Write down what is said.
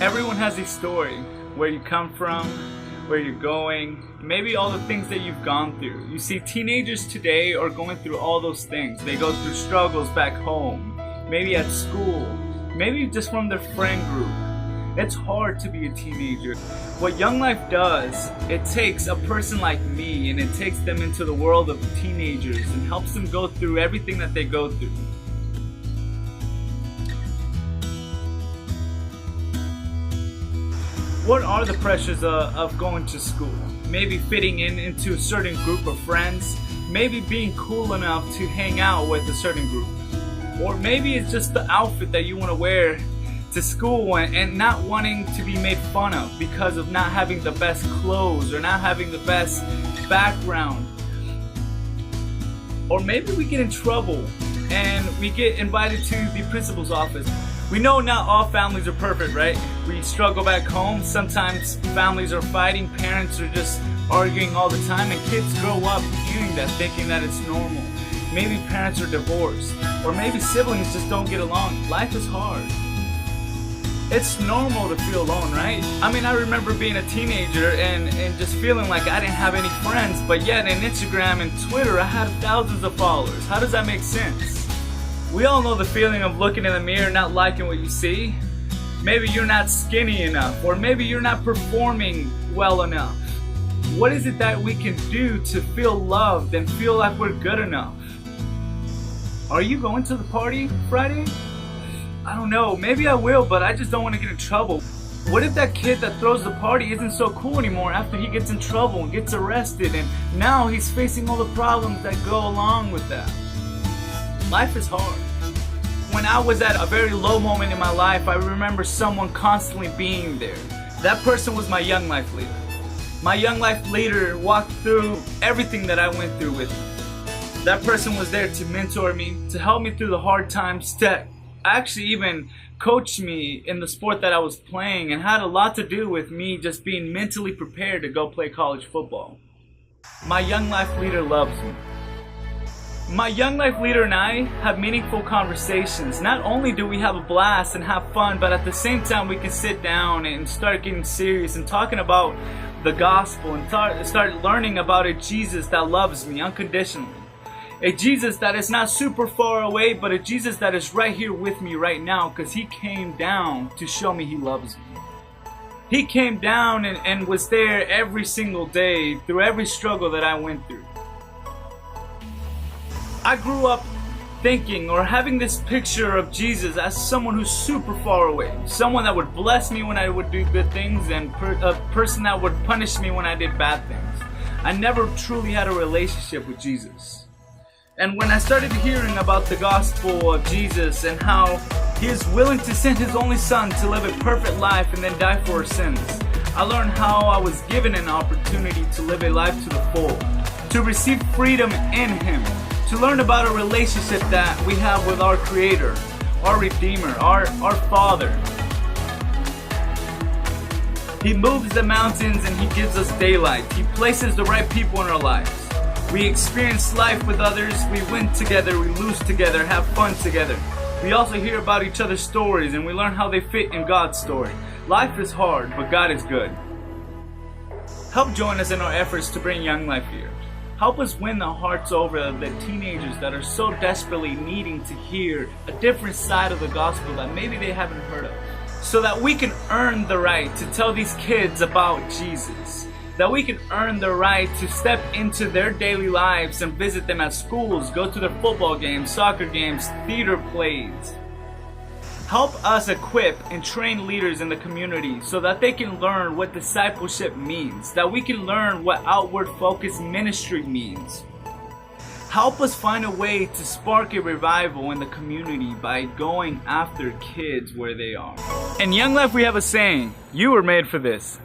Everyone has a story, where you come from, where you're going, maybe all the things that you've gone through. You see, teenagers today are going through all those things. They go through struggles back home, maybe at school, maybe just from their friend group. It's hard to be a teenager. What Young Life does, it takes a person like me and it takes them into the world of teenagers and helps them go through everything that they go through. What are the pressures of going to school? Maybe fitting into a certain group of friends, maybe being cool enough to hang out with a certain group. Or maybe it's just the outfit that you want to wear to school and not wanting to be made fun of because of not having the best clothes or not having the best background. Or maybe we get in trouble and we get invited to the principal's office. We know not all families are perfect, right? We struggle back home. Sometimes families are fighting, parents are just arguing all the time, and kids grow up hearing that, thinking that it's normal. Maybe parents are divorced, or maybe siblings just don't get along. Life is hard. It's normal to feel alone, right? I mean, I remember being a teenager and just feeling like I didn't have any friends, but yet in Instagram and Twitter I had thousands of followers. How does that make sense? We all know the feeling of looking in the mirror not liking what you see. Maybe you're not skinny enough, or maybe you're not performing well enough. What is it that we can do to feel loved and feel like we're good enough? Are you going to the party Friday? I don't know, maybe I will, but I just don't want to get in trouble. What if that kid that throws the party isn't so cool anymore after he gets in trouble and gets arrested, and now he's facing all the problems that go along with that? Life is hard. When I was at a very low moment in my life, I remember someone constantly being there. That person was my Young Life leader. My Young Life leader walked through everything that I went through with me. That person was there to mentor me, to help me through the hard times, to actually even coach me in the sport that I was playing, and had a lot to do with me just being mentally prepared to go play college football. My Young Life leader loves me. My Young Life leader and I have meaningful conversations. Not only do we have a blast and have fun, but at the same time we can sit down and start getting serious and talking about the gospel and start learning about a Jesus that loves me unconditionally. A Jesus that is not super far away, but a Jesus that is right here with me right now, because he came down to show me he loves me. He came down and was there every single day through every struggle that I went through. I grew up thinking or having this picture of Jesus as someone who's super far away. Someone that would bless me when I would do good things, and a person that would punish me when I did bad things. I never truly had a relationship with Jesus. And when I started hearing about the gospel of Jesus and how he is willing to send his only son to live a perfect life and then die for our sins, I learned how I was given an opportunity to live a life to the full, to receive freedom in him, to learn about a relationship that we have with our Creator, our Redeemer, our Father. He moves the mountains and he gives us daylight. He places the right people in our lives. We experience life with others. We win together, we lose together, have fun together. We also hear about each other's stories and we learn how they fit in God's story. Life is hard, but God is good. Help join us in our efforts to bring Young Life here. Help us win the hearts over of the teenagers that are so desperately needing to hear a different side of the gospel that maybe they haven't heard of. So that we can earn the right to tell these kids about Jesus. That we can earn the right to step into their daily lives and visit them at schools, go to their football games, soccer games, theater plays. Help us equip and train leaders in the community so that they can learn what discipleship means, that we can learn what outward focused ministry means. Help us find a way to spark a revival in the community by going after kids where they are. In Young Life we have a saying, you were made for this.